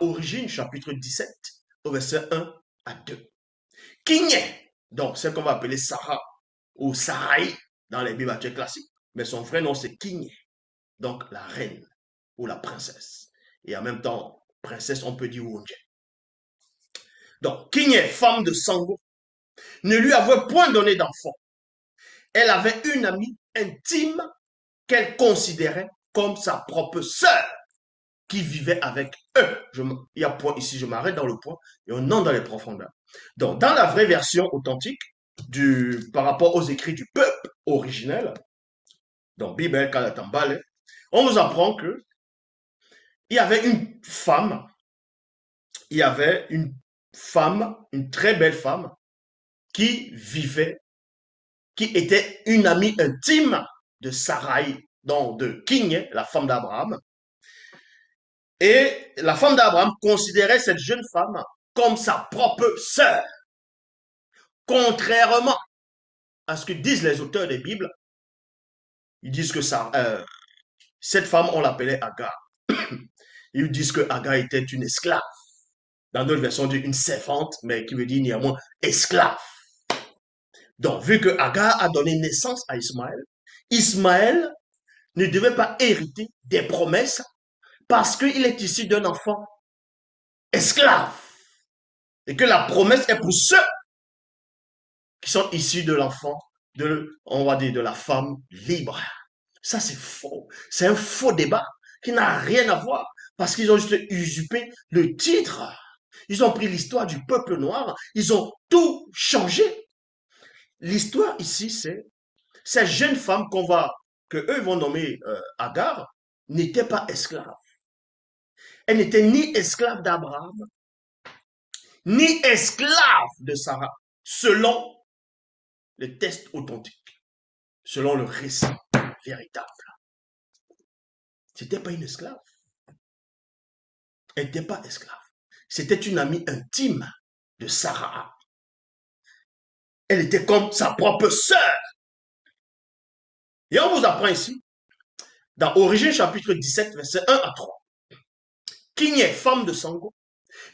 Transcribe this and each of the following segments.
Origine, chapitre 17, au verset 1 à 2. Kiné, donc c'est qu'on va appeler Sarah ou Sarai dans les Bibles actuelles classiques, mais son vrai nom c'est Kiné, donc la reine ou la princesse. Et en même temps, princesse, on peut dire Wonje. Donc, Kiné, femme de Sango, ne lui avait point donné d'enfant. Elle avait une amie intime qu'elle considérait comme sa propre sœur qui vivait avec eux. Il y a point ici, je m'arrête dans le point et on entre dans les profondeurs. Donc, dans la vraie version authentique, par rapport aux écrits du peuple originel, donc Bible, Kalatambale, on nous apprend que il y avait une femme, il y avait une femme, une très belle femme, qui vivait, qui était une amie intime de Sarai, donc de King, la femme d'Abraham. Et la femme d'Abraham considérait cette jeune femme comme sa propre sœur. Contrairement à ce que disent les auteurs des Bibles, ils disent que cette femme, on l'appelait Agar. Ils disent que Agar était une esclave. Dans d'autres versions, on dit une servante, mais qui veut dire néanmoins esclave. Donc, vu que Agar a donné naissance à Ismaël, Ismaël ne devait pas hériter des promesses parce qu'il est issu d'un enfant esclave. Et que la promesse est pour ceux qui sont issus de l'enfant, on va dire, de la femme libre. Ça, c'est faux. C'est un faux débat qui n'a rien à voir parce qu'ils ont juste usurpé le titre. Ils ont pris l'histoire du peuple noir, ils ont tout changé. L'histoire ici, c'est cette jeune femme que eux vont nommer Agar, n'était pas esclave. Elle n'était ni esclave d'Abraham, ni esclave de Sarah, selon les textes authentiques, selon le récit véritable. C'était pas une esclave. Elle n'était pas esclave. C'était une amie intime de Sarah. Elle était comme sa propre sœur. Et on vous apprend ici, dans Origine chapitre 17, verset 1 à 3, Kinyé, femme de Sango,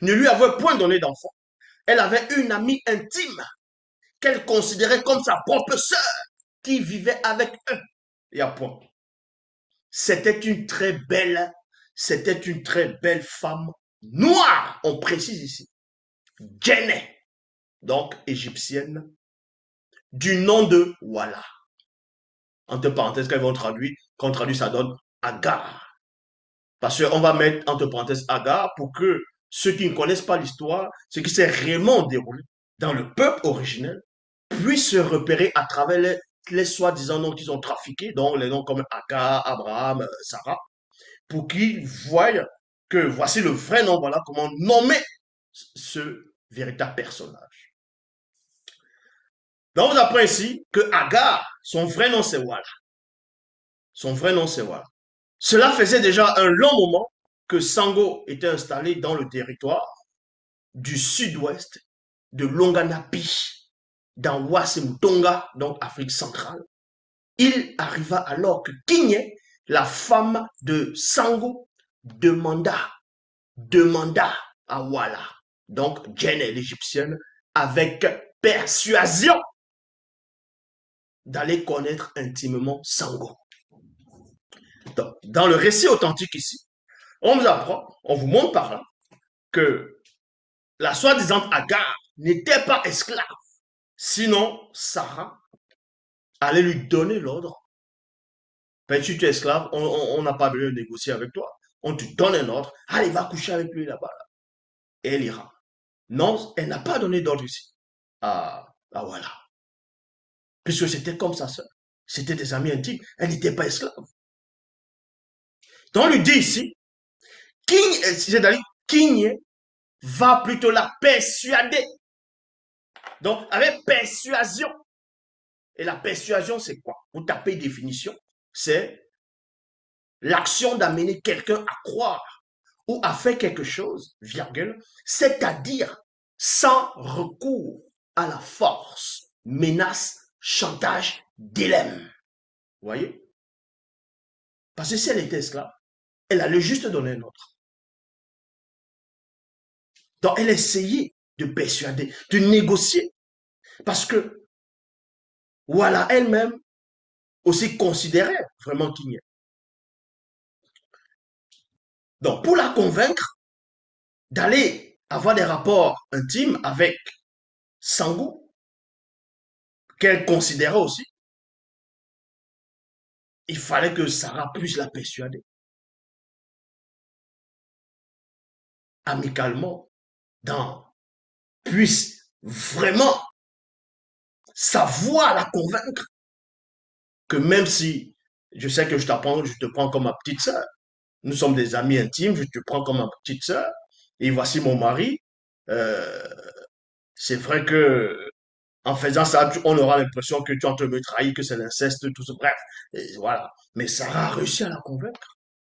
ne lui avait point donné d'enfant. Elle avait une amie intime qu'elle considérait comme sa propre sœur qui vivait avec eux. Il y a point. C'était une très belle femme noire, on précise ici. Djenné, donc égyptienne, du nom de Walla. Entre parenthèses, quand on traduit, ça donne Agar. Parce qu'on va mettre entre parenthèses Agar pour que ceux qui ne connaissent pas l'histoire, ce qui s'est réellement déroulé dans le peuple originel, puissent se repérer à travers les soi-disant noms qu'ils ont trafiqués, dont les noms comme Agar, Abraham, Sarah, pour qu'ils voient que voici le vrai nom, voilà comment nommer ce véritable personnage. Donc, on apprend ici que Agar, son vrai nom c'est Walla. Son vrai nom c'est Walla. Cela faisait déjà un long moment que Sango était installé dans le territoire du sud-ouest de Longanapi, dans Ouassemutonga, donc Afrique centrale. Il arriva alors que Kinyé, la femme de Sango, demanda à Walla, donc Djenné l'égyptienne, avec persuasion d'aller connaître intimement Sango. Donc, dans le récit authentique ici, on vous apprend, on vous montre par là, que la soi-disant Agar n'était pas esclave. Sinon, Sarah allait lui donner l'ordre. Ben, si tu es esclave, on n'a pas besoin de négocier avec toi. On te donne un ordre. Allez, va coucher avec lui là-bas. Là. Et elle ira. Non, elle n'a pas donné d'ordre ici. Voilà. Puisque c'était comme sa sœur. C'était des amis intimes. Elle n'était pas esclave. Donc, on lui dit ici, c'est-à-dire, King va plutôt la persuader. Donc, avec persuasion. Et la persuasion, c'est quoi? Vous tapez définition, c'est l'action d'amener quelqu'un à croire ou à faire quelque chose, virgule, c'est-à-dire sans recours à la force, menace, chantage, dilemme. Vous voyez? Parce que si elle était esclave, elle allait juste donner un ordre. Donc, elle essayait de persuader, de négocier, parce que, voilà, elle-même aussi considérait vraiment qu'il n'y a. Donc, pour la convaincre d'aller avoir des rapports intimes avec Sango, qu'elle considérait aussi, il fallait que Sarah puisse la persuader amicalement, dans, puisse vraiment savoir la convaincre que même si je sais que je te prends comme ma petite sœur, nous sommes des amis intimes, je te prends comme ma petite sœur, et voici mon mari, euh, c'est vrai que en faisant ça, on aura l'impression que tu es en train de me trahir, que c'est l'inceste, tout ça, bref, et voilà. Mais Sarah a réussi à la convaincre.